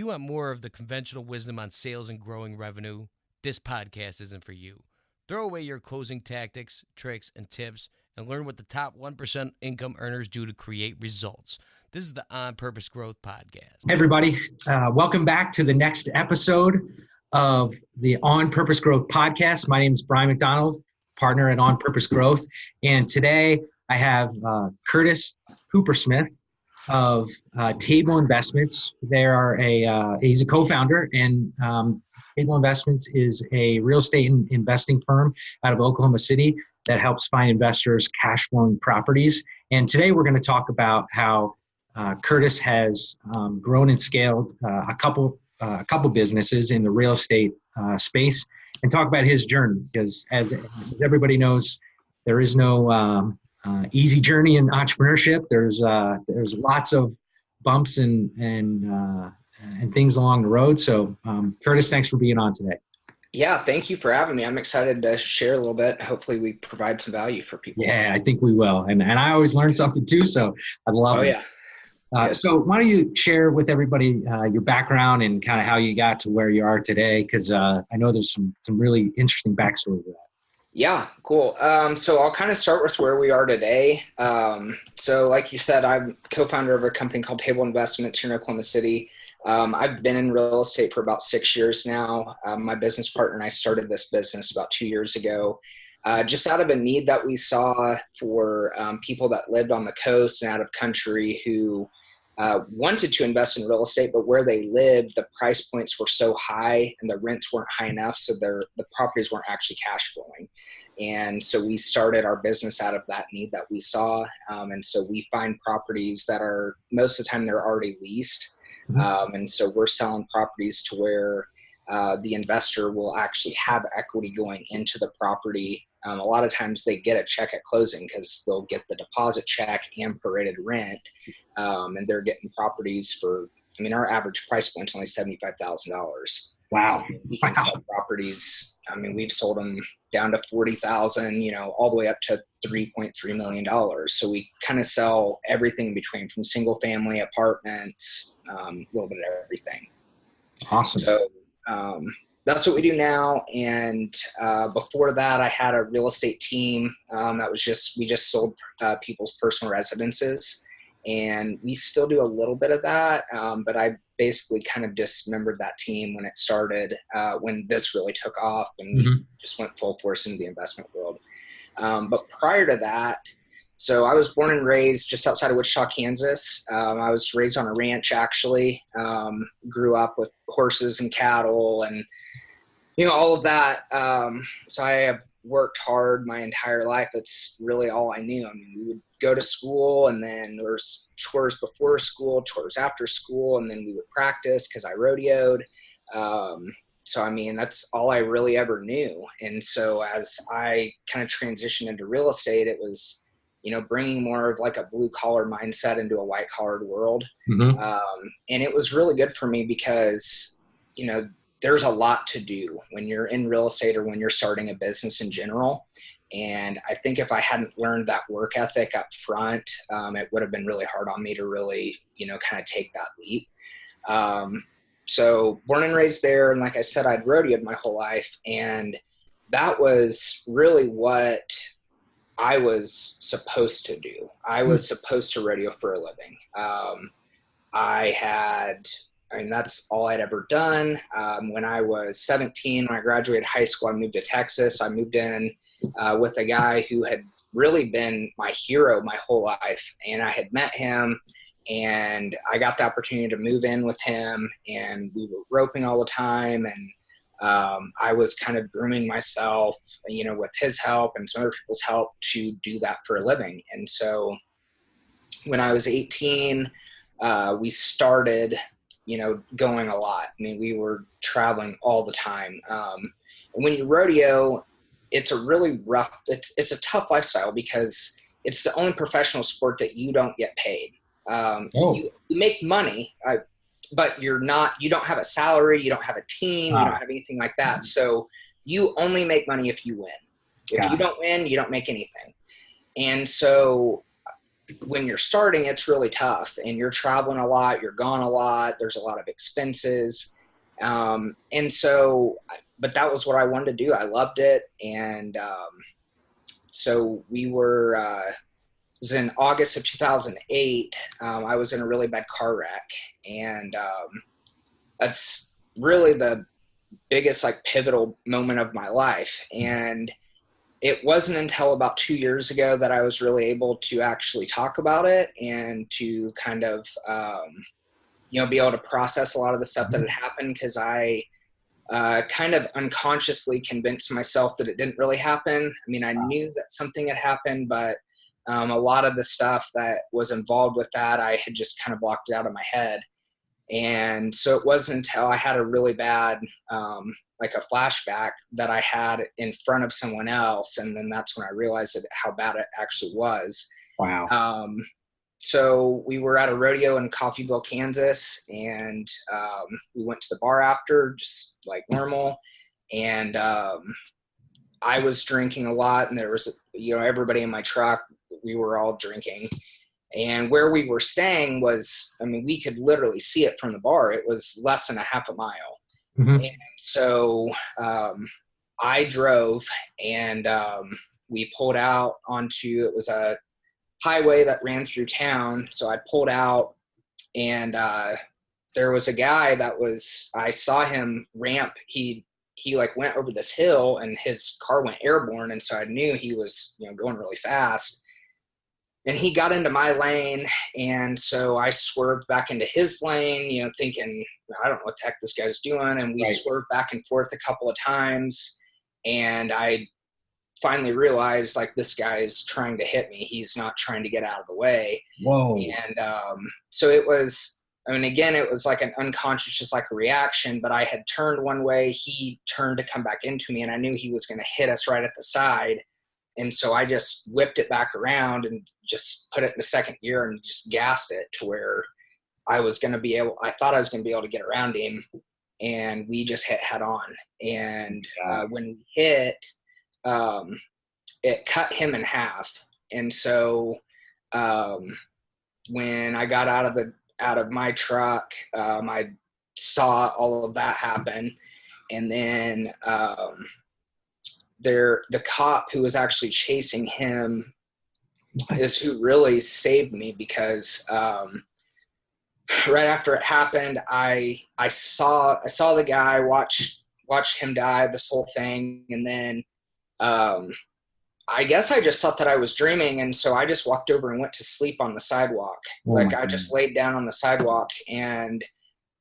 you want more of the conventional wisdom on sales and growing revenue, this podcast isn't for you. Throw away your closing tactics, tricks, and tips and learn what the top 1% income earners do to create results. This is the OnPurpos Growth podcast. Hey everybody, welcome back to the next episode of the OnPurpos Growth podcast. My name is Bryan McDonald, partner at OnPurpos Growth. And today I have Curtis Kupfersmith of Table Investments. He's a co-founder, and Table Investments is a real estate investing firm out of Oklahoma City that helps find investors cash flowing properties. And today we're going to talk about how Curtis has grown and scaled a couple businesses in the real estate space, and talk about his journey, because as everybody knows, there is no easy journey in entrepreneurship. There's lots of bumps and things along the road. So Curtis, thanks for being on today. Yeah, thank you for having me. I'm excited to share a little bit. Hopefully we provide some value for people. Yeah, I think we will. And I always learn something too, so I'd love it. Yeah. So why don't you share with everybody your background and kind of how you got to where you are today? Because I know there's some really interesting backstory to that. Yeah, cool. So I'll kind of start with where we are today. So like you said, I'm co-founder of a company called Table Investments here in Oklahoma City. I've been in real estate for about 6 years now. My business partner and I started this business about 2 years ago, just out of a need that we saw for people that lived on the coast and out of country who wanted to invest in real estate, but where they lived, the price points were so high and the rents weren't high enough, so the properties weren't actually cash flowing. And so we started our business out of that need that we saw. And so we find properties that are, most of the time, they're already leased. And so we're selling properties to where the investor will actually have equity going into the property. A lot of times they get a check at closing because they'll get the deposit check and prorated rent. And they're getting properties for, our average price point's only $75,000. Wow. So we can sell properties. We've sold them down to $40,000, all the way up to $3.3 million. So we kind of sell everything in between, from single family, apartments, a little bit of everything. Awesome. So that's what we do now. And before that, I had a real estate team we just sold people's personal residences. And we still do a little bit of that, but I basically kind of dismembered that team when it started, when this really took off and we just went full force into the investment world. But prior to that, so I was born and raised just outside of Wichita, Kansas. I was raised on a ranch, actually. Grew up with horses and cattle and, all of that. So I have worked hard my entire life. That's really all I knew. We would go to school, and then there was chores before school, chores after school, and then we would practice because I rodeoed. So, that's all I really ever knew. And so as I kind of transitioned into real estate, it was, bringing more of like a blue collar mindset into a white collared world. And it was really good for me because, there's a lot to do when you're in real estate or when you're starting a business in general. And I think if I hadn't learned that work ethic up front, it would have been really hard on me to really, kind of take that leap. So born and raised there. And like I said, I'd rodeoed my whole life. And that was really what I was supposed to do. I was supposed to rodeo for a living. That's all I'd ever done. When I was 17, when I graduated high school, I moved to Texas. I moved in with a guy who had really been my hero my whole life. And I had met him, and I got the opportunity to move in with him, and we were roping all the time. And I was kind of grooming myself, with his help and some other people's help to do that for a living. And so when I was 18, we started going a lot. We were traveling all the time. And when you rodeo, it's a really rough, it's a tough lifestyle because it's the only professional sport that you don't get paid. You make money, but you don't have a salary, you don't have a team, you don't have anything like that. So you only make money if you win. If you don't win, you don't make anything. And so when you're starting, it's really tough, and you're traveling a lot, you're gone a lot, there's a lot of expenses. And so, but that was what I wanted to do. I loved it. And so we were, it was in August of 2008. I was in a really bad car wreck, and that's really the biggest like pivotal moment of my life. And it wasn't until about 2 years ago that I was really able to actually talk about it and to kind of, be able to process a lot of the stuff that had happened, because I kind of unconsciously convinced myself that it didn't really happen. I mean, I knew that something had happened, but a lot of the stuff that was involved with that, I had just kind of blocked it out of my head. And so it wasn't until I had a really bad, like a flashback that I had in front of someone else. And then that's when I realized how bad it actually was. Wow. So we were at a rodeo in Coffeyville, Kansas, and we went to the bar after, just like normal. And I was drinking a lot, and there was, everybody in my truck, we were all drinking. And where we were staying was, I mean, we could literally see it from the bar. It was less than a half a mile. Mm-hmm. And so I drove, and we pulled out onto, it was a highway that ran through town. So I pulled out, and there was a guy I saw him ramp. He like went over this hill, and his car went airborne. And so I knew he was, going really fast. And he got into my lane, and so I swerved back into his lane, thinking, I don't know what the heck this guy's doing. And we swerved back and forth a couple of times, and I finally realized, like, this guy is trying to hit me. He's not trying to get out of the way. Whoa. And so it was, again, it was like an unconscious, just like a reaction, but I had turned one way. He turned to come back into me, and I knew he was going to hit us right at the side. And so I just whipped it back around and just put it in the second gear and just gassed it to where I thought I was going to be able to get around him, and we just hit head on. And when we hit, it cut him in half. And so when I got out of my truck, I saw all of that happen. And then the cop who was actually chasing him is who really saved me, because right after it happened, I saw the guy, watched him die, this whole thing. And then I guess I just thought that I was dreaming, and so I just walked over and went to sleep on the sidewalk. I just laid down on the sidewalk, and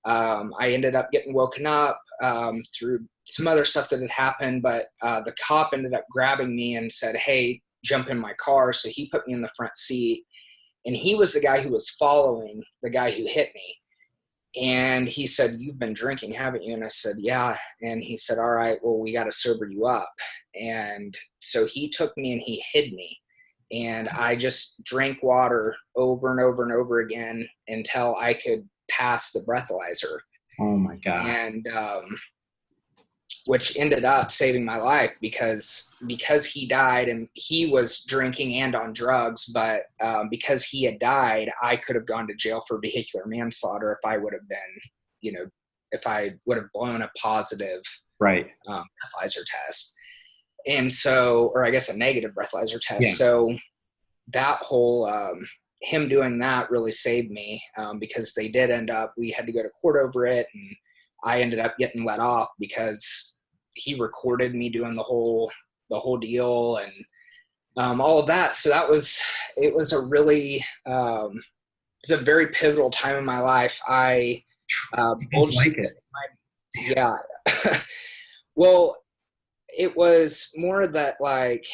I ended up getting woken up through some other stuff that had happened, but the cop ended up grabbing me and said, "Hey, jump in my car." So he put me in the front seat, and he was the guy who was following the guy who hit me. And he said, "You've been drinking, haven't you?" And I said, "Yeah." And he said, "All right, well, we got to sober you up." And so he took me and he hid me. And I just drank water over and over and over again until I could pass the breathalyzer. Oh my God. And which ended up saving my life, because he died, and he was drinking and on drugs, but because he had died, I could have gone to jail for vehicular manslaughter if I would have been, if I would have blown a positive breathalyzer test. And so, or I guess a negative breathalyzer test. Yeah. So that whole, him doing that really saved me, because they did we had to go to court over it, and I ended up getting let off because he recorded me doing the whole deal and all of that. So it was a really, it's a very pivotal time in my life. It's like it. Yeah. Well, it was more that, like,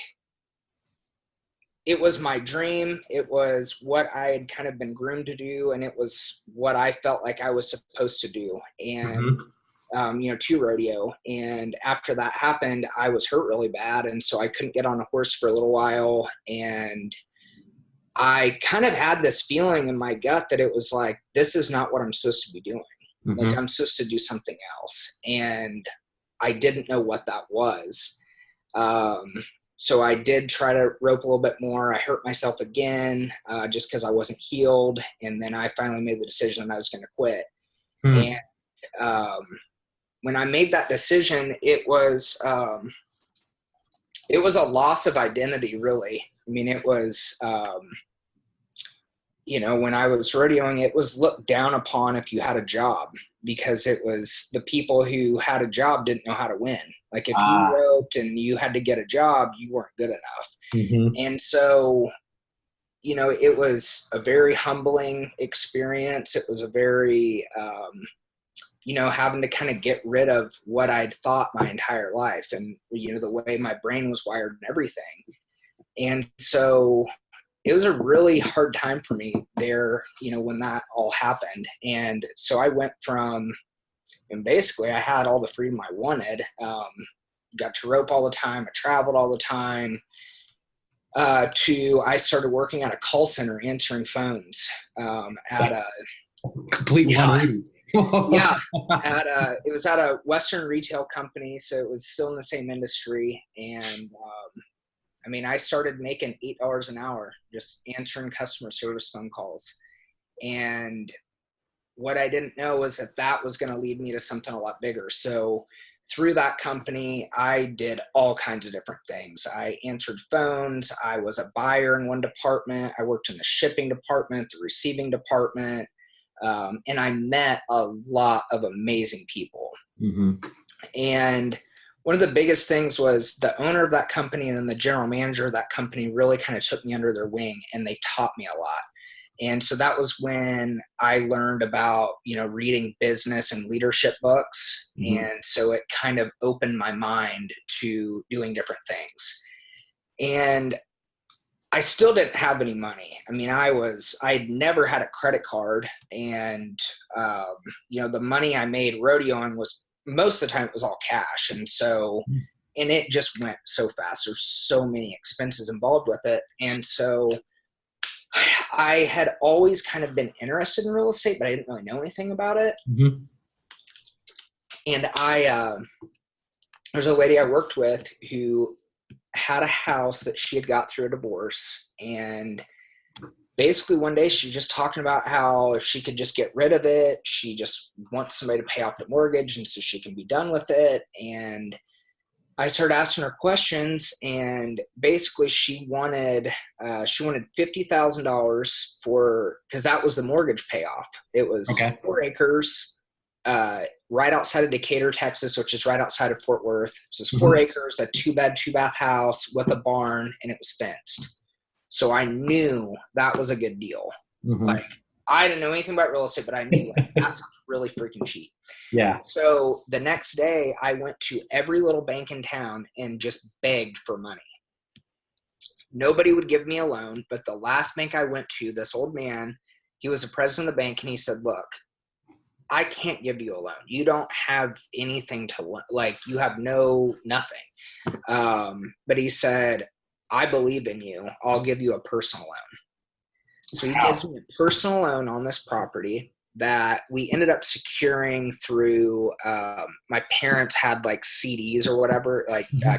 it was my dream. It was what I had kind of been groomed to do, and it was what I felt like I was supposed to do. And, to rodeo. And after that happened, I was hurt really bad. And so I couldn't get on a horse for a little while. And I kind of had this feeling in my gut that it was like, this is not what I'm supposed to be doing. Like, I'm supposed to do something else. And I didn't know what that was. So I did try to rope a little bit more. I hurt myself again, just because I wasn't healed. And then I finally made the decision that I was going to quit. And when I made that decision, it was a loss of identity, really. I mean, it was, when I was rodeoing, it was looked down upon if you had a job, because it was the people who had a job didn't know how to win. Like if you roped and you had to get a job, you weren't good enough. And so, it was a very humbling experience. It was a very, having to kind of get rid of what I'd thought my entire life, and, the way my brain was wired and everything. And so it was a really hard time for me there, when that all happened. And so I went from, and basically I had all the freedom I wanted, got to rope all the time, I traveled all the time, to I started working at a call center answering phones at a complete 180. It was at a Western retail company, so it was still in the same industry. And I started making $8 an hour just answering customer service phone calls. And what I didn't know was that was going to lead me to something a lot bigger. So through that company, I did all kinds of different things. I answered phones. I was a buyer in one department. I worked in the shipping department, the receiving department. And I met a lot of amazing people. And one of the biggest things was the owner of that company and then the general manager of that company really kind of took me under their wing, and they taught me a lot. And so that was when I learned about, reading business and leadership books. And so it kind of opened my mind to doing different things. And I still didn't have any money. I'd never had a credit card, and, the money I made rodeoing was, most of the time it was all cash. And so, and it just went so fast. There's so many expenses involved with it. And so I had always kind of been interested in real estate, but I didn't really know anything about it. And there's a lady I worked with who had a house that she had got through a divorce, and basically one day she was just talking about how if she could just get rid of it, she just wants somebody to pay off the mortgage and so she can be done with it. And I started asking her questions, and basically she wanted $50,000 because that was the mortgage payoff. It was 4 acres, right outside of Decatur, Texas, which is right outside of Fort Worth. So it's 4 acres, a 2-bed, 2-bath house with a barn, and it was fenced. So I knew that was a good deal. Like, I didn't know anything about real estate, but I knew that's really freaking cheap. Yeah. So the next day I went to every little bank in town and just begged for money. Nobody would give me a loan, but the last bank I went to, this old man, he was the president of the bank, and he said, look, I can't give you a loan. You don't have anything to, you have nothing. But he said, I believe in you. I'll give you a personal loan. So he gives me a personal loan on this property that we ended up securing through, my parents had CDs or whatever,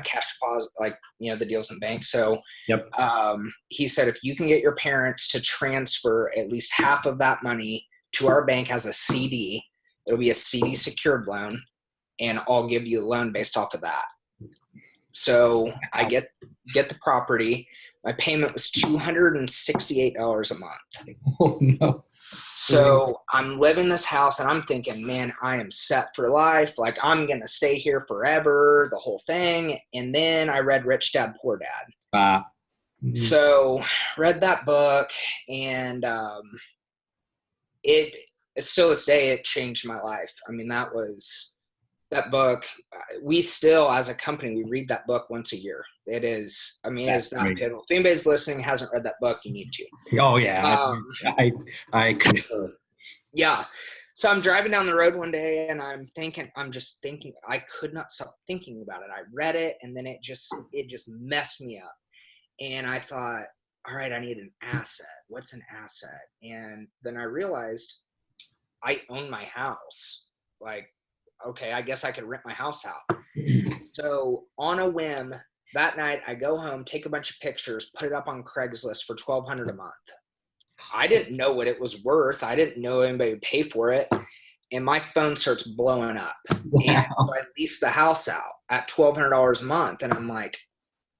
cash deposit, the deals in banks. So he said, if you can get your parents to transfer at least half of that money to our bank as a CD, it'll be a CD secured loan, and I'll give you a loan based off of that. So I get the property. My payment was $268 a month. Oh no. So I'm living this house, and I'm thinking, man, I am set for life. I'm going to stay here forever, the whole thing. And then I read Rich Dad, Poor Dad. So read that book, and it still this day, it changed my life. That book, we still, as a company, we read that book once a year. It is, it's that pivotal. If anybody's listening hasn't read that book, you need to. Oh yeah. I concur. Yeah. So I'm driving down the road one day, and I'm just thinking, I could not stop thinking about it. I read it, and then it just messed me up. And I thought, all right, I need an asset. What's an asset? And then I realized I own my house. Okay, I guess I could rent my house out. So on a whim, that night I go home, take a bunch of pictures, put it up on Craigslist for $1,200 a month. I didn't know what it was worth. I didn't know anybody would pay for it. And my phone starts blowing up. Wow. And so I leased the house out at $1,200 a month. And I'm like,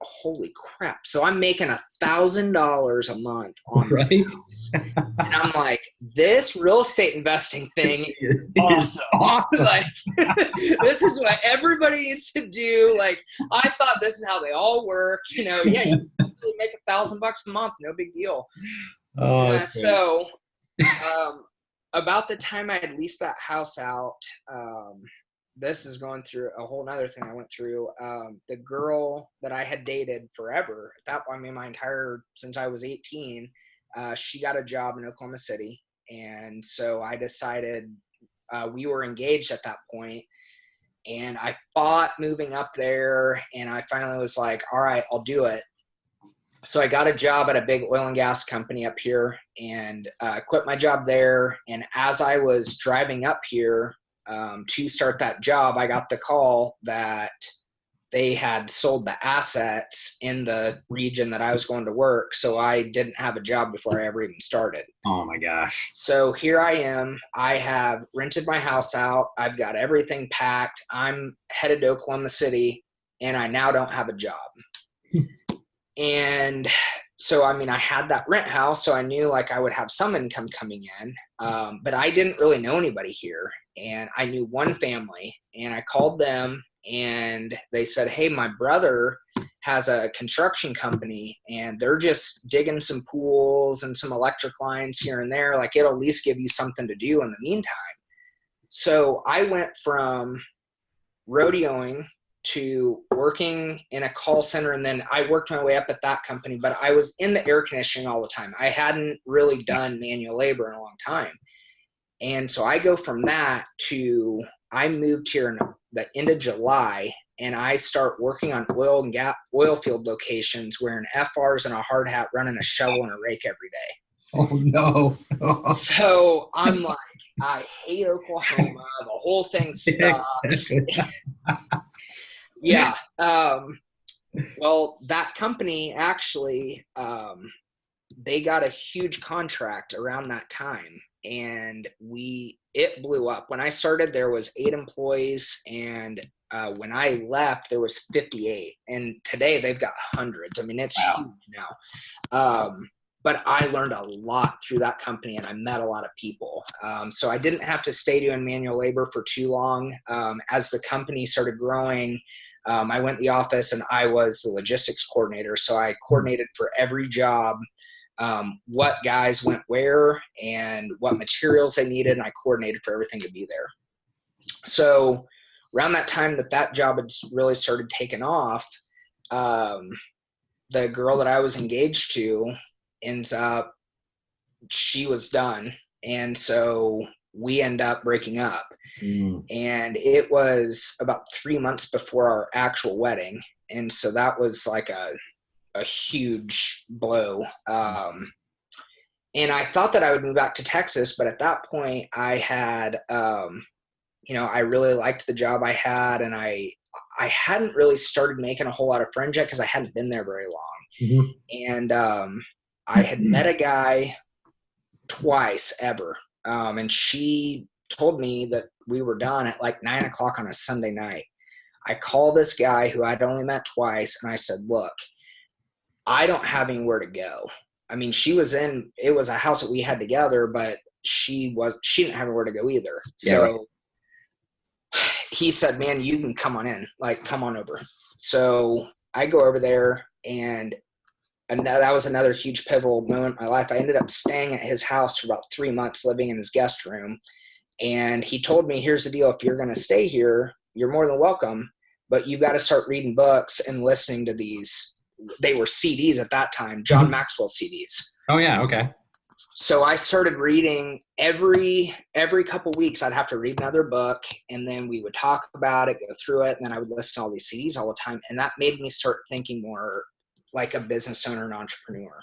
holy crap. So I'm making $1,000 a month on this house. And I'm like, this real estate investing thing is awesome. Like, this is what everybody needs to do. Like, I thought this is how they all work. You know, yeah, you can make $1,000 a month. No big deal. So about the time I had leased that house out, this is going through a whole nother thing I went through. The girl that I had dated forever, at that point, I mean, since I was 18, she got a job in Oklahoma City. And so I decided, we were engaged at that point, and I fought moving up there, and I finally was like, all right, I'll do it. So I got a job at a big oil and gas company up here, and quit my job there. And as I was driving up here to start that job, I got the call that they had sold the assets in the region that I was going to work. So I didn't have a job before I ever even started. Oh my gosh. So here I am. I have rented my house out. I've got everything packed. I'm headed to Oklahoma City, and I now don't have a job. And so, I mean, I had that rent house, so I knew like I would have some income coming in, but I didn't really know anybody here. And I knew one family, and I called them, and they said, hey, my brother has a construction company, and they're just digging some pools and some electric lines here and there. Like, it'll at least give you something to do in the meantime. So I went from rodeoing to working in a call center, and then I worked my way up at that company, but I was in the air conditioning all the time. I hadn't really done manual labor in a long time. And so I go from that to, I moved here in the end of July, and I start working on oil field locations, wearing FRs and a hard hat, running a shovel and a rake every day. Oh no. So I'm like, I hate Oklahoma. The whole thing sucks. Yeah. Well, that company actually, they got a huge contract around that time, and it blew up. When I started, there was 8 employees, and when I left, there was 58, and today they've got hundreds. I mean, it's huge now. But I learned a lot through that company, and I met a lot of people. So I didn't have to stay doing manual labor for too long. As the company started growing, I went to the office, and I was the logistics coordinator. So I coordinated for every job, what guys went where and what materials they needed, and I coordinated for everything to be there. So around that time that job had really started taking off, the girl that I was engaged to ends up, she was done. And so we end up breaking up. And it was about 3 months before our actual wedding. And so that was like a huge blow. And I thought that I would move back to Texas, but at that point I had, I really liked the job I had, and I hadn't really started making a whole lot of friends yet because I hadn't been there very long. And I had met a guy twice ever. And she told me that we were done at like 9 o'clock on a Sunday night. I called this guy who I'd only met twice, and I said, look, I don't have anywhere to go. I mean, it was a house that we had together, but she didn't have anywhere to go either. Yeah, so right. He said, man, you can come on in, like, come on over. So I go over there, and that was another huge pivotal moment in my life. I ended up staying at his house for about 3 months, living in his guest room. And he told me, here's the deal. If you're going to stay here, you're more than welcome, but you've got to start reading books and listening to these. They were CDs at that time, John Maxwell CDs. Oh yeah. Okay. So I started reading every couple weeks. I'd have to read another book, and then we would talk about it, go through it. And then I would listen to all these CDs all the time. And that made me start thinking more like a business owner and entrepreneur.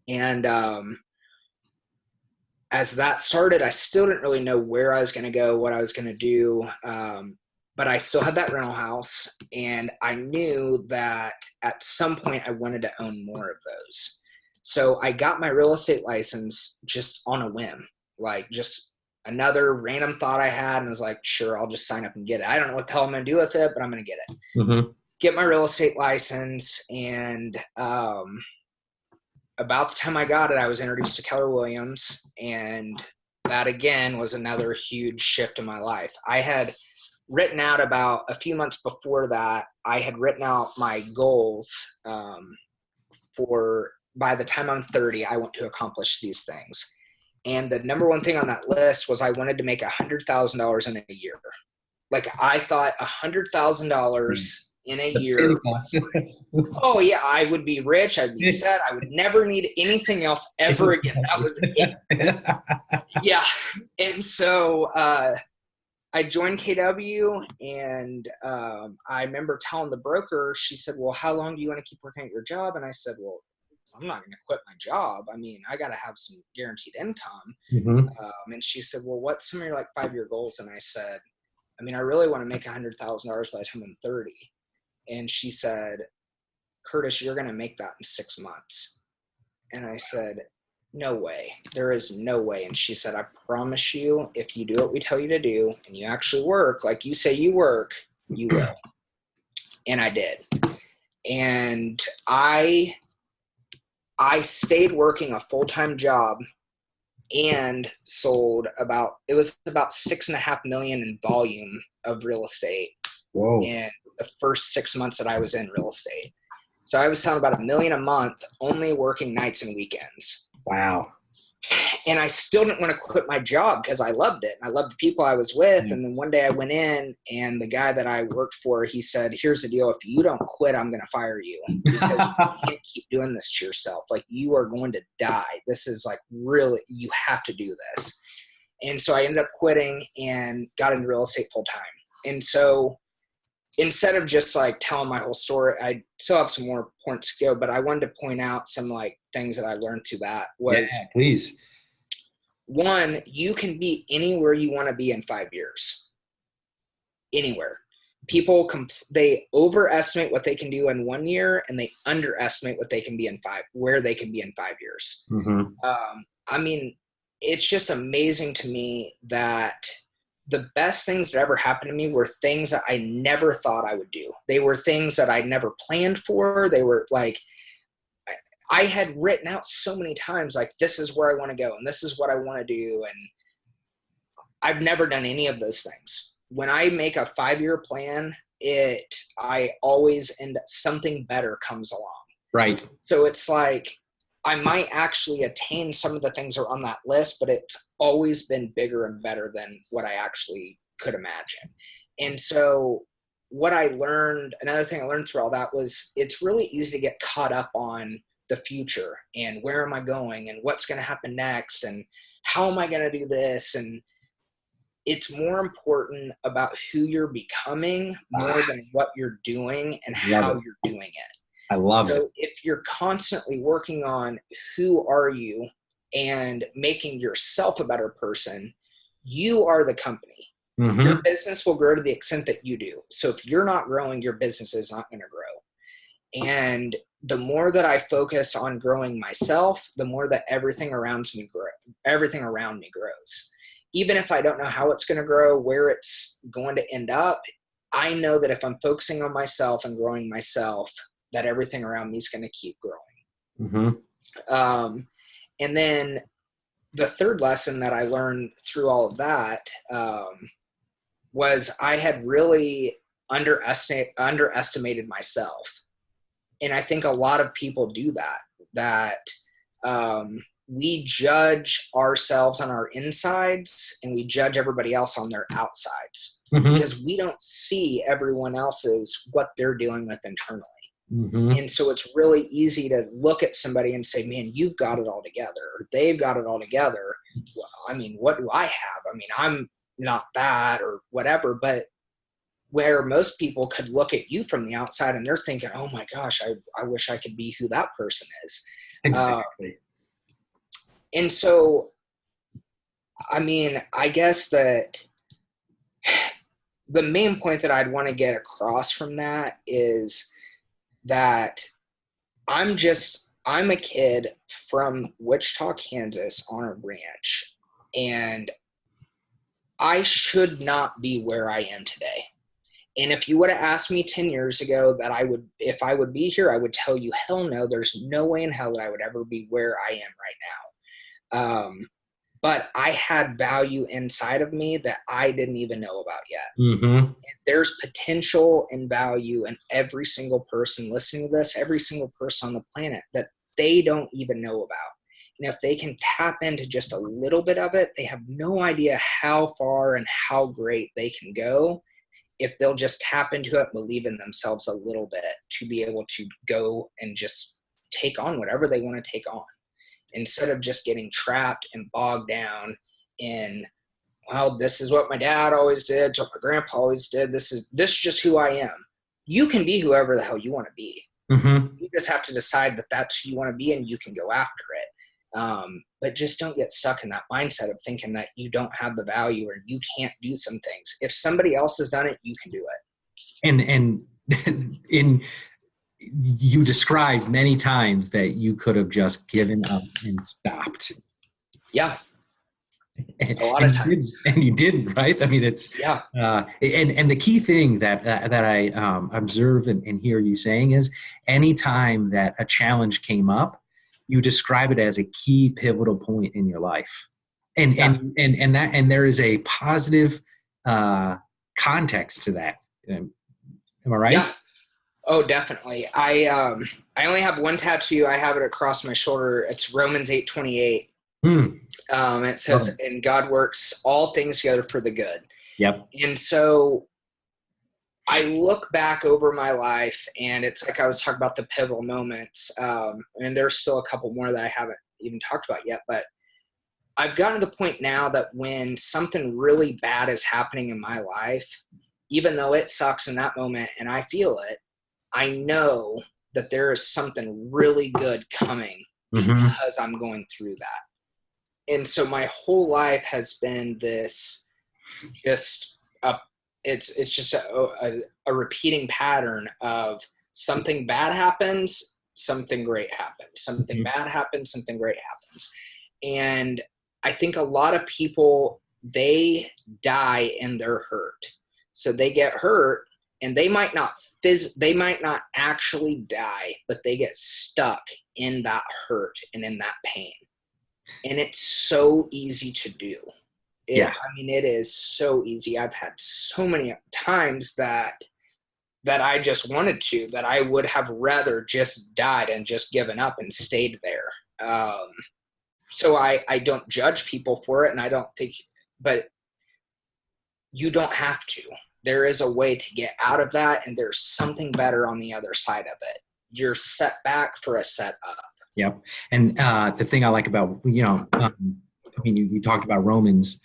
And as that started, I still didn't really know where I was going to go, what I was going to do. but I still had that rental house, and I knew that at some point I wanted to own more of those. So I got my real estate license just on a whim, like just another random thought I had, and was like, sure, I'll just sign up and get it. I don't know what the hell I'm going to do with it, but I'm going to get it. Mm-hmm. Get my real estate license, and about the time I got it, I was introduced to Keller Williams, and that again was another huge shift in my life. I had written out about a few months before that, I had written out my goals for by the time I'm 30, I want to accomplish these things. And the number one thing on that list was I wanted to make $100,000 in a year. Like I thought $100,000 in a year. Oh yeah, I would be rich. I'd be set. I would never need anything else ever again. That was it. Yeah. And so I joined KW, and I remember telling the broker, she said, well, how long do you want to keep working at your job? And I said, well, I'm not going to quit my job. I mean, I got to have some guaranteed income. Mm-hmm. And she said, well, what's some of your like 5-year goals? And I said, I mean, I really want to make $100,000 by the time I'm 30. And she said, Curtis, you're going to make that in 6 months. And I said, no way. There is no way. And she said, I promise you, if you do what we tell you to do and you actually work like you say you work, you will. And I did. And I stayed working a full-time job and sold about $6.5 million in volume of real estate. Whoa. In the first 6 months that I was in real estate. So I was selling about $1 million a month, only working nights and weekends. Wow. And I still didn't want to quit my job because I loved it. And I loved the people I was with. And then one day I went in, and the guy that I worked for, he said, here's the deal. If you don't quit, I'm going to fire you because you can't keep doing this to yourself. Like, you are going to die. This is like, really, you have to do this. And so I ended up quitting and got into real estate full time. And so instead of just like telling my whole story, I still have some more points to go, but I wanted to point out some like things that I learned through that was, yeah, please. One, you can be anywhere you want to be in 5 years, anywhere. People, they overestimate what they can do in 1 year, and they underestimate what they can be where they can be in 5 years. Mm-hmm. I mean, it's just amazing to me that the best things that ever happened to me were things that I never thought I would do. They were things that I never planned for. They were like, I had written out so many times, like, this is where I want to go and this is what I want to do. And I've never done any of those things. When I make a 5-year plan, I always end up, something better comes along. Right. So it's like, I might actually attain some of the things that are on that list, but it's always been bigger and better than what I actually could imagine. And so what I learned, another thing I learned through all that was it's really easy to get caught up on the future and where am I going and what's going to happen next and how am I going to do this? And it's more important about who you're becoming more than what you're doing and how you're doing it. I love it. So if you're constantly working on who are you and making yourself a better person, you are the company. Mm-hmm. Your business will grow to the extent that you do. So if you're not growing, your business is not going to grow. And the more that I focus on growing myself, the more that everything around me grows. Even if I don't know how it's going to grow, where it's going to end up, I know that if I'm focusing on myself and growing myself, that everything around me is going to keep growing. Mm-hmm. And then the third lesson that I learned through all of that was I had really underestimated myself. And I think a lot of people do that we judge ourselves on our insides and we judge everybody else on their outsides because we don't see everyone else's, what they're dealing with internally. Mm-hmm. And so it's really easy to look at somebody and say, man, you've got it all together. Or they've got it all together. Well, I mean, what do I have? I mean, I'm not that or whatever, but where most people could look at you from the outside and they're thinking, oh my gosh, I wish I could be who that person is. Exactly. And so, I mean, I guess that the main point that I'd want to get across from that is that I'm a kid from Wichita, Kansas on a ranch, and I should not be where I am today. And if you would have asked me 10 years ago if I would be here, I would tell you, hell no, there's no way in hell that I would ever be where I am right now. But I had value inside of me that I didn't even know about yet. Mm-hmm. And there's potential and value in every single person listening to this, every single person on the planet that they don't even know about. And if they can tap into just a little bit of it, they have no idea how far and how great they can go if they'll just tap into it, believe in themselves a little bit to be able to go and just take on whatever they want to take on, instead of just getting trapped and bogged down in, well, this is what my dad always did, it's what my grandpa always did, this is just who I am. You can be whoever the hell you want to be. Mm-hmm. You just have to decide that that's who you want to be, and you can go after it. But just don't get stuck in that mindset of thinking that you don't have the value or you can't do some things. If somebody else has done it, you can do it. And you described many times that you could have just given up and stopped. Yeah. A lot of times. And you didn't, right? I mean, it's, yeah. And the key thing that I observe and hear you saying is anytime that a challenge came up, you describe it as a key pivotal point in your life. And there is a positive context to that. Am I right? Yeah. Oh, definitely. I only have one tattoo. I have it across my shoulder. It's Romans 8:28. It says, and God works all things together for the good. Yep. And so I look back over my life, and it's like I was talking about the pivotal moments. And there's still a couple more that I haven't even talked about yet, but I've gotten to the point now that when something really bad is happening in my life, even though it sucks in that moment and I feel it, I know that there is something really good coming because I'm going through that. And so my whole life has been this, it's just a repeating pattern of something bad happens, something great happens, something bad happens, something great happens. And I think a lot of people, they die in their hurt. So they get hurt, and they might not actually die, but they get stuck in that hurt and in that pain. And it's so easy to do. I mean, it is so easy. I've had so many times that I just wanted to, that I would have rather just died and just given up and stayed there. So I don't judge people for it, and I don't think, but you don't have to. There is a way to get out of that, and there's something better on the other side of it. You're set back for a set up. Yep. And the thing I like about, I mean, you talked about Romans,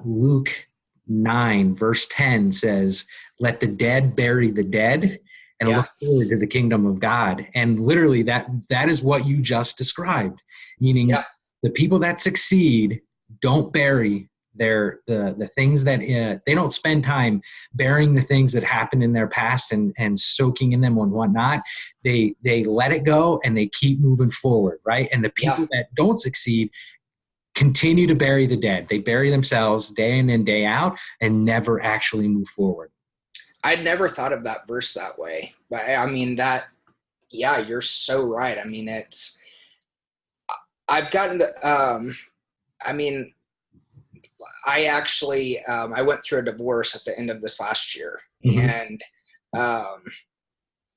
Luke 9 verse 10 says, let the dead bury the dead and look forward to the kingdom of God. And literally that is what you just described, meaning the people that succeed don't bury the things that they don't spend time burying the things that happened in their past and soaking in them and whatnot. They let it go and they keep moving forward, right? And the people that don't succeed continue to bury the dead. They bury themselves day in and day out and never actually move forward. I'd never thought of that verse that way, but I mean you're so right. I mean, I've gotten I actually, I went through a divorce at the end of this last year. And I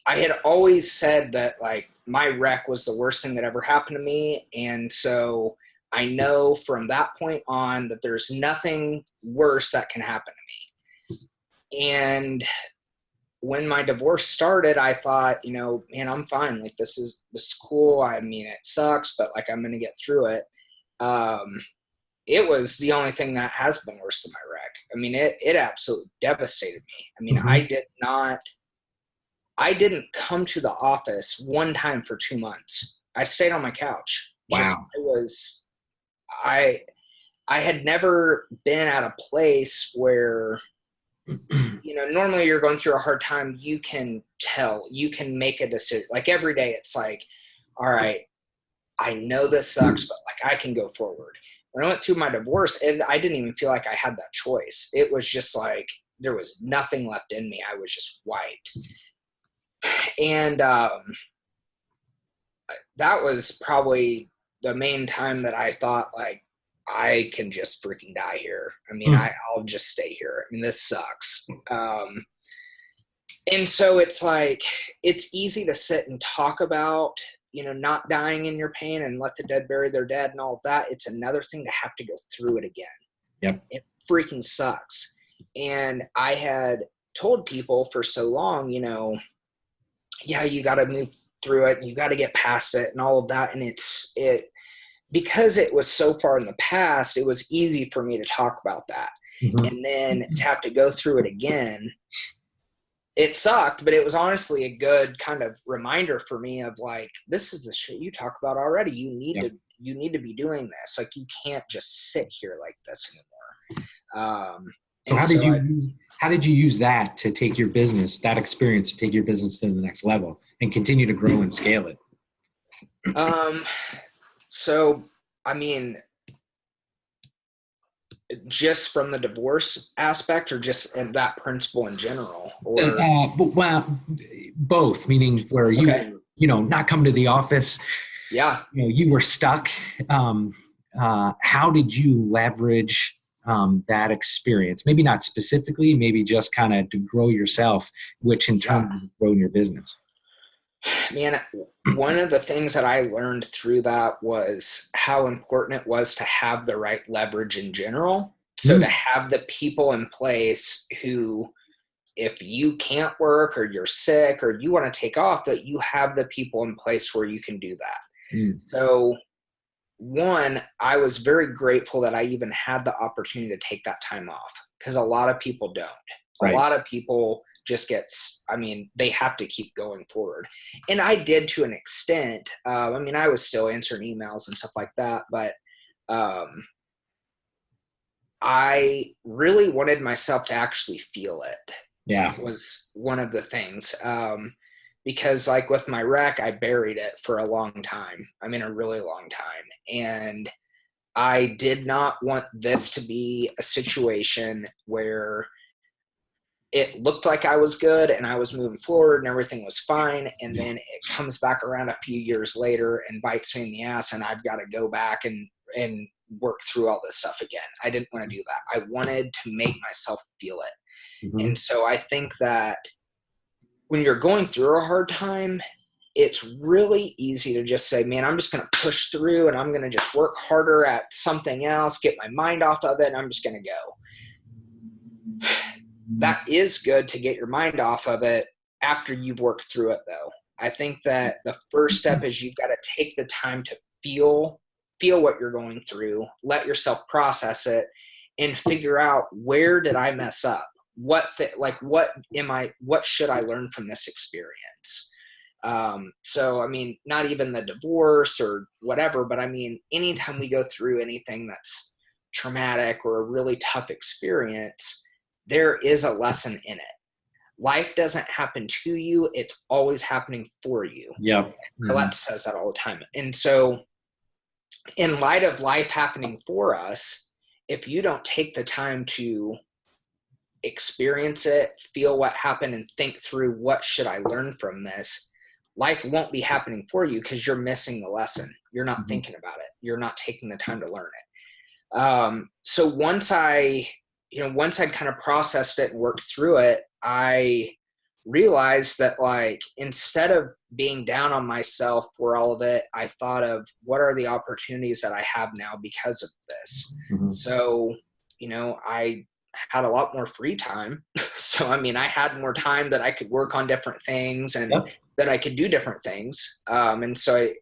had always said that, like, my wreck was the worst thing that ever happened to me. And so I know from that point on that there's nothing worse that can happen to me. And when my divorce started, I thought, man, I'm fine. Like, this is cool. I mean, it sucks, but like, I'm going to get through it. It was the only thing that has been worse than my wreck. I mean, it absolutely devastated me. I mean, I didn't come to the office one time for 2 months. I stayed on my couch. Wow. I had never been at a place where normally you're going through a hard time, you can make a decision. Like every day it's like, all right, I know this sucks, but like I can go forward. When I went through my divorce, and I didn't even feel like I had that choice. It was just like, there was nothing left in me. I was just wiped. And that was probably the main time that I thought, like, I can just freaking die here. I mean, I'll just stay here. I mean, this sucks. And so it's like, it's easy to sit and talk about, not dying in your pain and let the dead bury their dead and all of that. It's another thing to have to go through it again. Yep. It freaking sucks. And I had told people for so long, yeah, you got to move through it. You got to get past it and all of that. And because it was so far in the past, it was easy for me to talk about that. Mm-hmm. And then to have to go through it again, it sucked, but it was honestly a good kind of reminder for me of like, this is the shit you talk about already. You need to be doing this. Like, you can't just sit here like this anymore. So how did you use that to take your business, that experience to take your business to the next level and continue to grow and scale it? So, I mean, just from the divorce aspect, or just in that principle in general? Or well, both, meaning where you not come to the office. Yeah. You were stuck. How did you leverage that experience? Maybe not specifically, maybe just kind of to grow yourself, which in turn grow your business. Man, one of the things that I learned through that was how important it was to have the right leverage in general. So to have the people in place who, if you can't work or you're sick or you want to take off, that you have the people in place where you can do that. So one, I was very grateful that I even had the opportunity to take that time off, because a lot of people don't. Right. A lot of people just they have to keep going forward. And I did to an extent. I was still answering emails and stuff like that, but I really wanted myself to actually feel it. Yeah. Was one of the things. Because like with my wreck, I buried it for a long time. I mean, a really long time. And I did not want this to be a situation where it looked like I was good and I was moving forward and everything was fine. And then it comes back around a few years later and bites me in the ass, and I've got to go back and work through all this stuff again. I didn't want to do that. I wanted to make myself feel it. Mm-hmm. And so I think that when you're going through a hard time, it's really easy to just say, man, I'm just going to push through and I'm going to just work harder at something else, get my mind off of it, and I'm just going to go. That is good to get your mind off of it after you've worked through it, though. I think that the first step is you've got to take the time to feel what you're going through, let yourself process it, and figure out, where did I mess up? What should I learn from this experience? So, I mean, not even the divorce or whatever, but I mean, anytime we go through anything that's traumatic or a really tough experience, there is a lesson in it. Life doesn't happen to you. It's always happening for you. Yep. Colette says that all the time. And so in light of life happening for us, if you don't take the time to experience it, feel what happened, and think through, what should I learn from this, life won't be happening for you, because you're missing the lesson. You're not thinking about it. You're not taking the time to learn it. So once I kind of processed it and worked through it, I realized that, like, instead of being down on myself for all of it, I thought of, what are the opportunities that I have now because of this? Mm-hmm. So, I had a lot more free time. So, I mean, I had more time that I could work on different things and that I could do different things. And so I,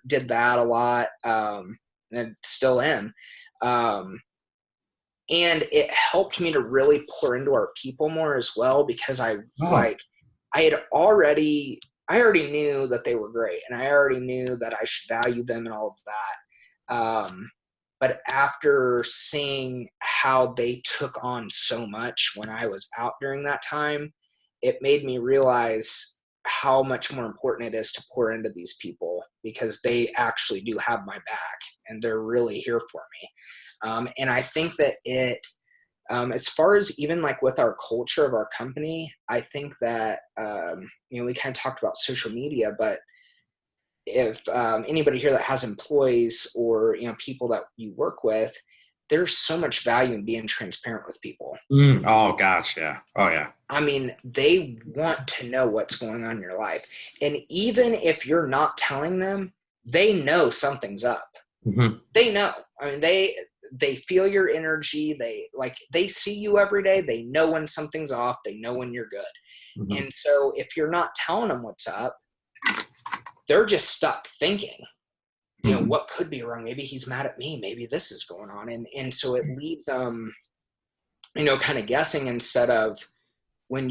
did that a lot, and still am. And it helped me to really pour into our people more as well, because I already knew that they were great, and I already knew that I should value them and all of that. But after seeing how they took on so much when I was out during that time, it made me realize how much more important it is to pour into these people, because they actually do have my back and they're really here for me. And I think that as far as even like with our culture of our company, I think that, we kind of talked about social media, but if anybody here that has employees or, people that you work with, there's so much value in being transparent with people. Oh gosh. Yeah. Oh yeah. I mean, they want to know what's going on in your life. And even if you're not telling them, they know something's up. Mm-hmm. They know. I mean, they feel your energy. They see you every day. They know when something's off. They know when you're good. Mm-hmm. And so if you're not telling them what's up, they're just stuck thinking, what could be wrong? Maybe he's mad at me. Maybe this is going on. And so it leaves them, kind of guessing, instead of when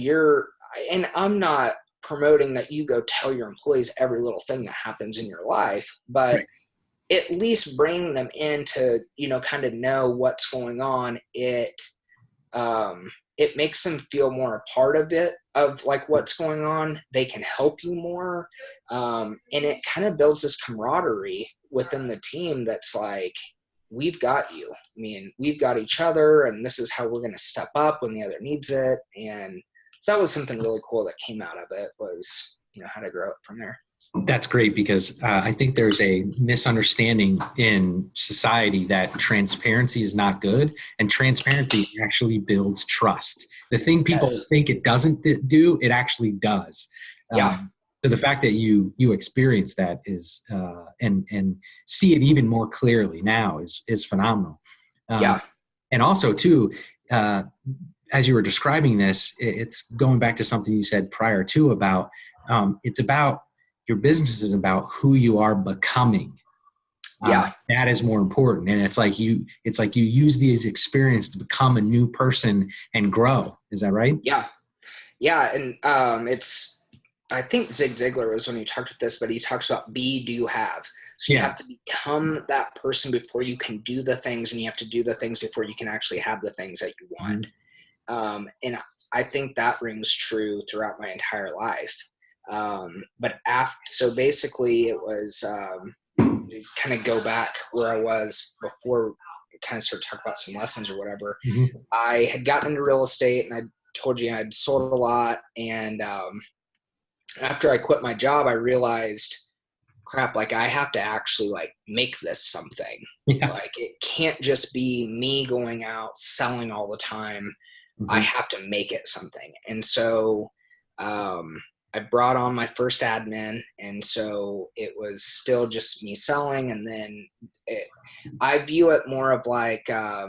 and I'm not promoting that you go tell your employees every little thing that happens in your life, but right. At least bring them in to, kind of know what's going on. It makes them feel more a part of it, of like what's going on. They can help you more. And it kind of builds this camaraderie within the team that's like, we've got you. I mean, we've got each other, and this is how we're going to step up when the other needs it. And so that was something really cool that came out of it, was, how to grow it from there. That's great, because I think there's a misunderstanding in society that transparency is not good, and transparency actually builds trust. The thing people think it doesn't do, it actually does. Yeah. So the fact that you experience that is and see it even more clearly now is phenomenal. And also too, as you were describing this, it's going back to something you said prior to about it's about your business is about who you are becoming. That is more important. And it's like you use these experiences to become a new person and grow. Is that right? Yeah. And I think Zig Ziglar was when he talked about this, but he talks about be, do, have. So you have to become that person before you can do the things, and you have to do the things before you can actually have the things that you want. And I think that rings true throughout my entire life. So basically it was, kind of go back where I was before we kind of started talking about some lessons or whatever. I had gotten into real estate, and I told you I'd sold a lot. And, after I quit my job, I realized, crap, like I have to actually like make this something. Like it can't just be me going out selling all the time. I have to make it something. And so, I brought on my first admin, and so it was still just me selling. And then I view it more of like a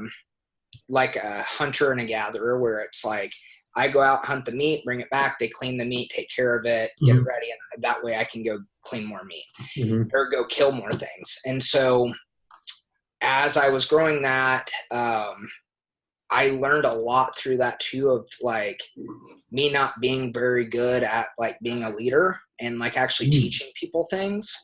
hunter and a gatherer, where it's like I go out, hunt the meat, bring it back, they clean the meat, take care of it, get it ready, and that way I can go clean more meat or go kill more things. And so as I was growing that, I learned a lot through that too, of like me not being very good at like being a leader and like actually teaching people things,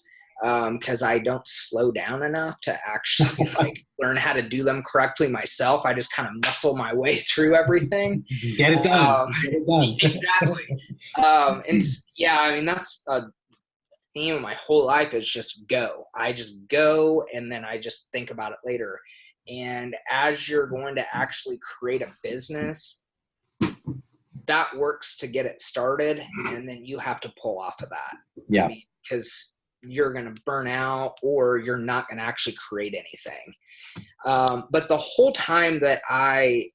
because I don't slow down enough to actually like learn how to do them correctly myself. I just kind of muscle my way through everything. Just get it done. Exactly. And yeah, I mean, that's a theme of my whole life, is just go. I just go, and then I just think about it later. And as you're going to actually create a business, that works to get it started, and then you have to pull off of that. Yeah. Because you're going to burn out, or you're not going to actually create anything. But the whole time that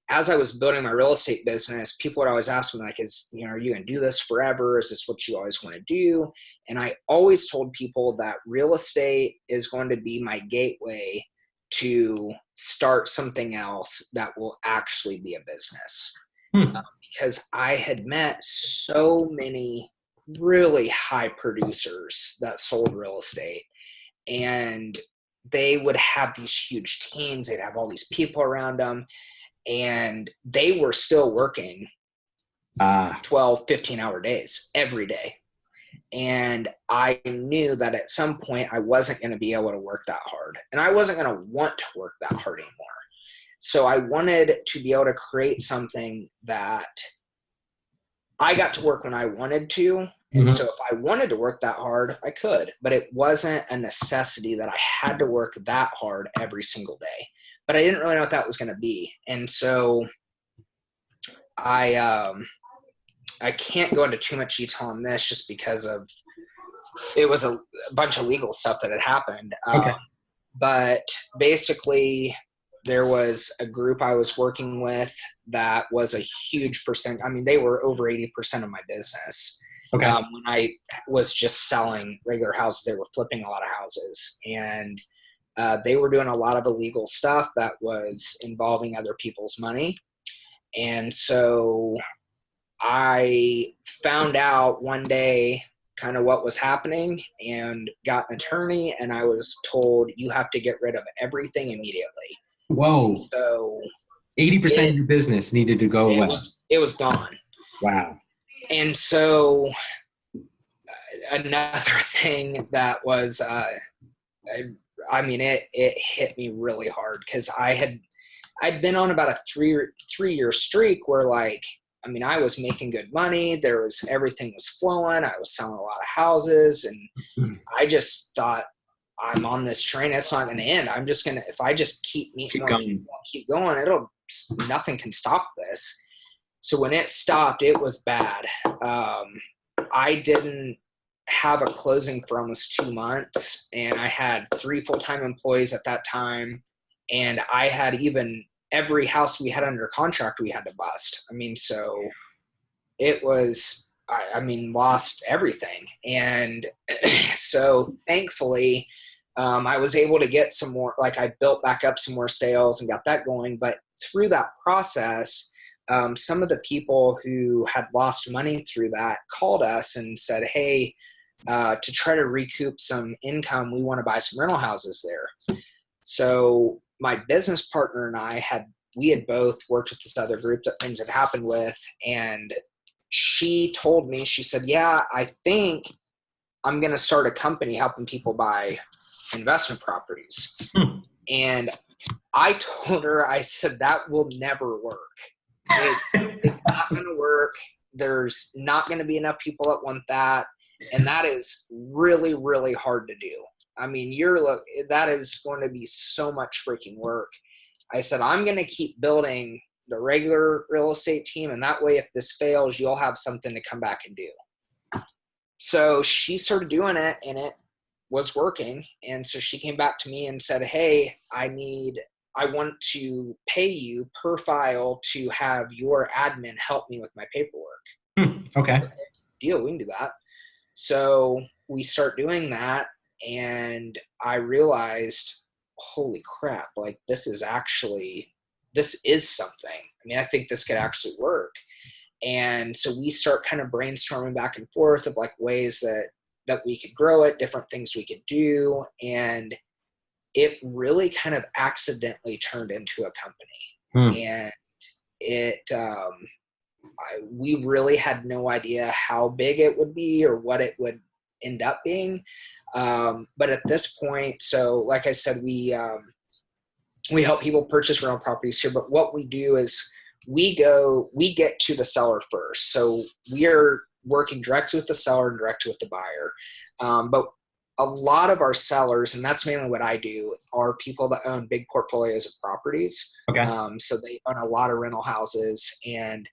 as I was building my real estate business, people would always ask me like, are you going to do this forever? Is this what you always want to do? And I always told people that real estate is going to be my gateway to start something else that will actually be a business. Because I had met so many really high producers that sold real estate, and they would have these huge teams. They'd have all these people around them, and they were still working 12, 15-hour days every day. And I knew that at some point I wasn't going to be able to work that hard, and I wasn't going to want to work that hard anymore. So I wanted to be able to create something that I got to work when I wanted to. And so if I wanted to work that hard, I could, but it wasn't a necessity that I had to work that hard every single day. But I didn't really know what that was going to be. And so I can't go into too much detail on this just because of it was a bunch of legal stuff that had happened. Okay. But basically, there was a group I was working with that was a huge percent. I mean, they were over 80% of my business. Okay. When I was just selling regular houses, they were flipping a lot of houses. And they were doing a lot of illegal stuff that was involving other people's money. And so I found out one day kind of what was happening and got an attorney, and I was told, you have to get rid of everything immediately. Whoa. So 80% of your business needed to go away. It was gone. Wow. And so another thing that was, I mean, it hit me really hard because I'd been on about a three-year streak where, like, I mean, I was making good money. Everything was flowing. I was selling a lot of houses, and I just thought, I'm on this train. It's not going to end. I'm just going to, if I just keep going, nothing can stop this. So when it stopped, it was bad. I didn't have a closing for almost 2 months, and I had 3 full-time employees at that time. And I had every house we had under contract, we had to bust. I mean, so it was, lost everything. And so thankfully, I was able to get some more, like I built back up some more sales and got that going. But through that process, some of the people who had lost money through that called us and said, hey, to try to recoup some income, we want to buy some rental houses there. So my business partner and I had both worked with this other group that things had happened with. And she told me, she said, yeah, I think I'm going to start a company helping people buy investment properties. And I told her, I said, that will never work. It's not going to work. There's not going to be enough people that want that. And that is really, really hard to do. I mean, that is going to be so much freaking work. I said, I'm going to keep building the regular real estate team. And that way, if this fails, you'll have something to come back and do. So she started doing it, and it was working. And so she came back to me and said, hey, I want to pay you per file to have your admin help me with my paperwork. Okay. Deal. We can do that. So we start doing that. And I realized, holy crap, like this is something. I mean, I think this could actually work. And so we start kind of brainstorming back and forth of like ways that we could grow it, different things we could do. And it really kind of accidentally turned into a company. And we really had no idea how big it would be or what it would end up being. But at this point, so like I said, we help people purchase rental properties here, but what we do is we get to the seller first. So we are working direct with the seller and direct with the buyer. But a lot of our sellers, and that's mainly what I do, are people that own big portfolios of properties. Okay. So they own a lot of rental houses. And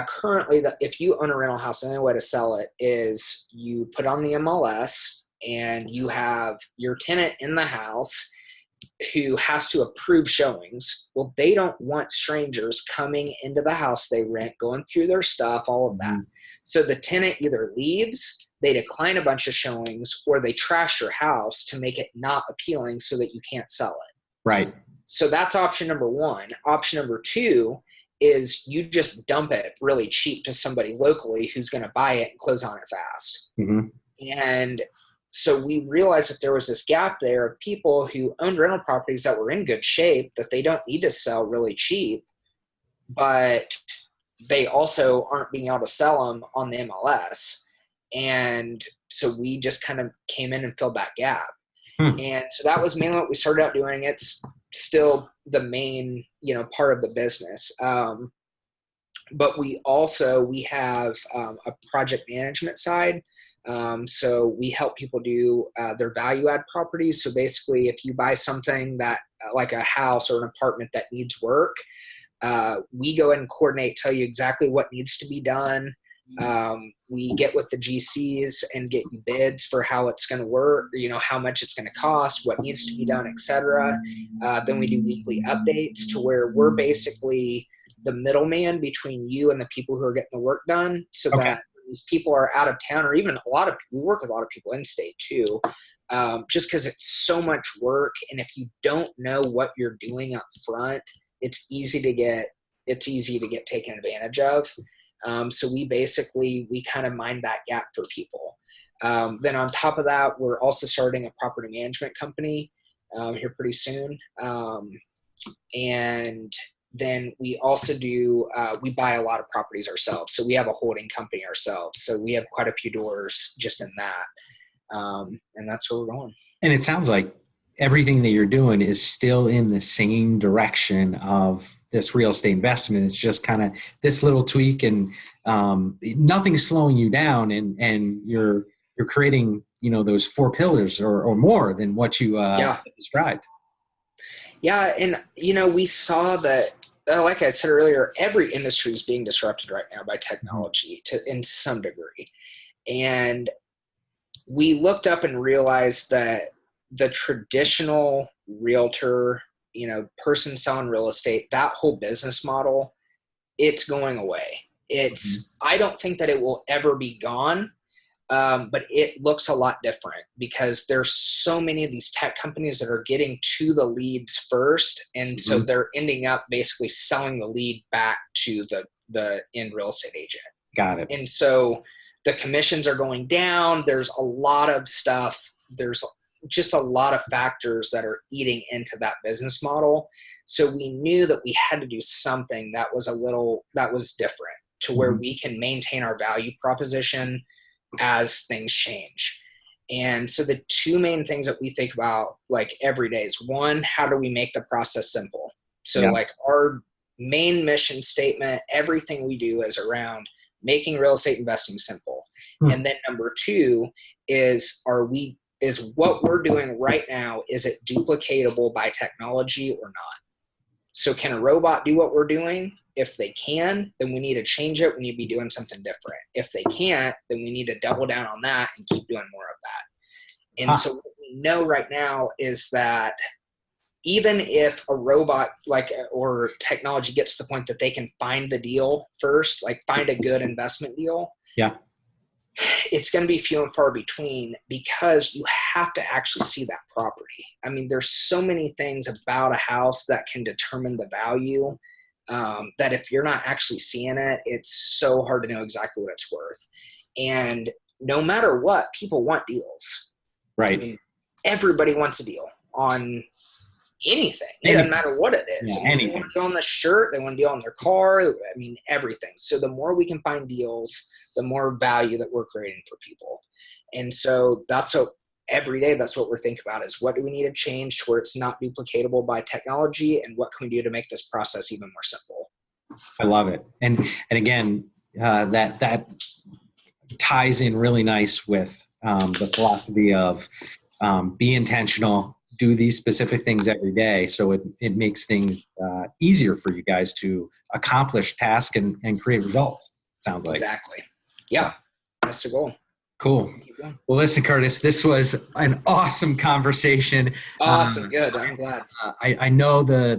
currently, if you own a rental house, the only way to sell it is you put on the MLS and you have your tenant in the house who has to approve showings. Well, they don't want strangers coming into the house they rent, going through their stuff, all of that. So the tenant either leaves, they decline a bunch of showings, or they trash your house to make it not appealing so that you can't sell it. Right. So that's option number one. Option number two is you just dump it really cheap to somebody locally who's going to buy it and close on it fast. And so we realized that there was this gap there of people who owned rental properties that were in good shape that they don't need to sell really cheap, but they also aren't being able to sell them on the MLS. And so we just kind of came in and filled that gap. Hmm. And so that was mainly what we started out doing. It's still the main, part of the business. But we have a project management side. So we help people do their value add properties. So basically, if you buy something that like a house or an apartment that needs work, we go ahead and coordinate, tell you exactly what needs to be done. We get with the GCs and get you bids for how it's going to work, how much it's going to cost, what needs to be done, etc. Then we do weekly updates to where we're basically the middleman between you and the people who are getting the work done, so that these people are out of town, or even we work with a lot of people in state too, just because it's so much work. And if you don't know what you're doing up front, it's easy to get taken advantage of. So we kind of mind that gap for people. Then on top of that, we're also starting a property management company here pretty soon. And then we also we buy a lot of properties ourselves. So we have a holding company ourselves. So we have quite a few doors just in that. And that's where we're going. And it sounds like everything that you're doing is still in the same direction of this real estate investment. It's just kind of this little tweak, and nothing's slowing you down, and you're creating, those 4 pillars or more than what you described. Yeah. And, we saw that, like I said earlier, every industry is being disrupted right now by technology in some degree. And we looked up and realized that the traditional realtor, person selling real estate, that whole business model, it's going away. I don't think that it will ever be gone. But it looks a lot different because there's so many of these tech companies that are getting to the leads first. And so they're ending up basically selling the lead back to the end real estate agent. Got it. And so the commissions are going down. There's a lot of stuff. There's just a lot of factors that are eating into that business model. So we knew that we had to do something that was different, to where we can maintain our value proposition as things change. And so the 2 main things that we think about like every day is, 1, how do we make the process simple? So like our main mission statement, everything we do is around making real estate investing simple. And then number 2 is what we're doing right now, is it duplicatable by technology or not? So can a robot do what we're doing? If they can, then we need to change it. We need to be doing something different. If they can't, then we need to double down on that and keep doing more of that. And so what we know right now is that even if a robot or technology gets to the point that they can find the deal first, like find a good investment deal, it's going to be few and far between, because you have to actually see that property. I mean, there's so many things about a house that can determine the value, that if you're not actually seeing it, it's so hard to know exactly what it's worth. And no matter what, people want deals. Right. I mean, everybody wants a deal on anything. It doesn't matter what it is. Yeah, they want a deal on the shirt. They want a deal on their car. I mean, everything. So the more we can find deals, the more value that we're creating for people. And so every day, that's what we're thinking about, is what do we need to change to where it's not duplicatable by technology, and what can we do to make this process even more simple? I love it. And again, that ties in really nice with the philosophy of be intentional, do these specific things every day. So it makes things easier for you guys to accomplish tasks and create results, it sounds like. Exactly. Yeah, that's the goal. Cool. Well, listen, Curtis, this was an awesome conversation. Awesome. Good. I'm glad. I know the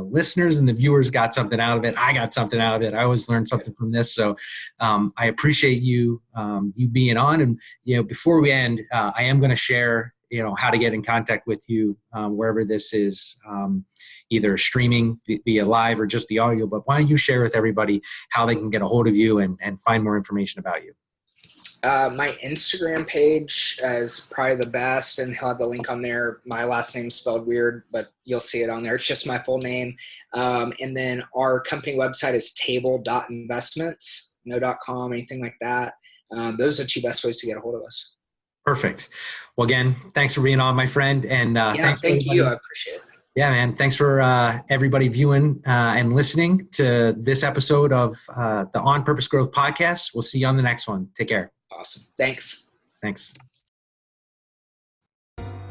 listeners and the viewers got something out of it. I got something out of it. I always learn something from this. So I appreciate you being on. And, before we end, I am going to share, how to get in contact with you wherever this is, either streaming via live or just the audio. But why don't you share with everybody how they can get a hold of you and find more information about you? My Instagram page is probably the best, and he'll have the link on there. My last name's spelled weird, but you'll see it on there. It's just my full name. And then our company website is table.investments, no .com, anything like that. those are the two best ways to get a hold of us. Perfect. Well, again, thanks for being on, my friend. And thank you. I appreciate it. Yeah, man. Thanks for everybody viewing and listening to this episode of the OnPurpos Growth podcast. We'll see you on the next one. Take care. Awesome. Thanks. Thanks.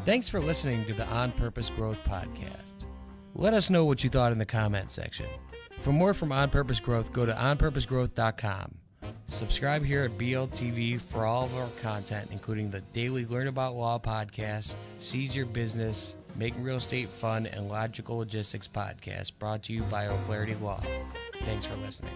Thanks for listening to the OnPurpos Growth podcast. Let us know what you thought in the comment section. For more from OnPurpos Growth, go to onpurposgrowth.com. Subscribe here at BLTV for all of our content, including the daily Learn About Law podcast, Seize Your Business, Making Real Estate Fun, and Logical Logistics podcast, brought to you by O'Flaherty Law. Thanks for listening.